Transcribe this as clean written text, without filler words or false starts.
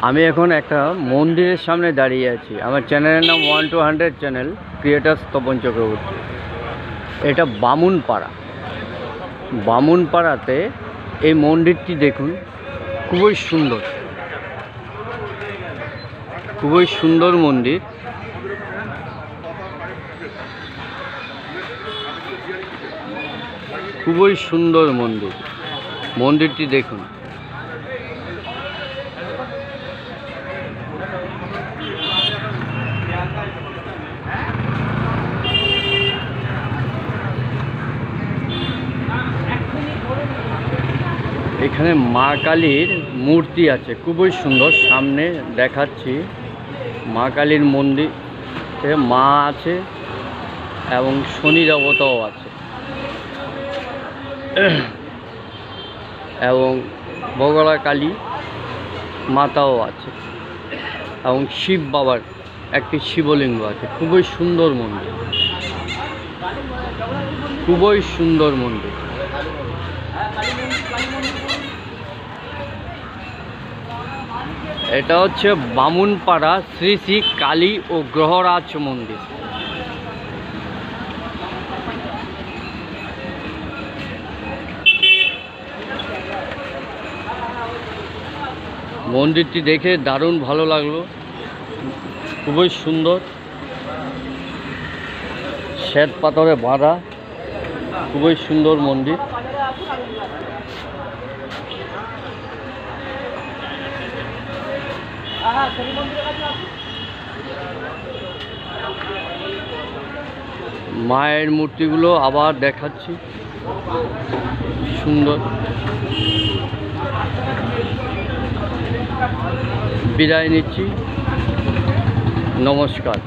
আমি এখন একটা মন্দিরের সামনে দাঁড়িয়ে আছি। আমার চ্যানেলের নাম 1 to 100 channel, creators Tapan Chakraborty. এটা বামুনপাড়া। বামুনপাড়াতে এই মন্দিরটি দেখুন, খুবই সুন্দর, খুবই সুন্দর মন্দির। খুবই সুন্দর মন্দির। মন্দিরটি দেখুন। এখানে মা কালীর মূর্তি আছে, খুবই সুন্দর। সামনে দেখাচ্ছি মা কালীর মন্দির, মা আছে এবং শনি দেবতাও আছে এবং বগলা কালী মাতাও আছে এবং শিব বাবার একটি শিবলিঙ্গ আছে। খুবই সুন্দর মন্দির, খুবই সুন্দর মন্দির। এটা হচ্ছে বামুনপাড়া শ্রী শ্রী কালী ও গ্রহরাজ মন্দির। মন্দিরটি দেখে দারুণ ভালো লাগলো, খুবই সুন্দর। শ্বেত পাথরে বাঁধা, খুবই সুন্দর মন্দির। মায়ের মূর্তিগুলো আবার দেখাচ্ছি, সুন্দর। বিদায় নিচ্ছি, নমস্কার।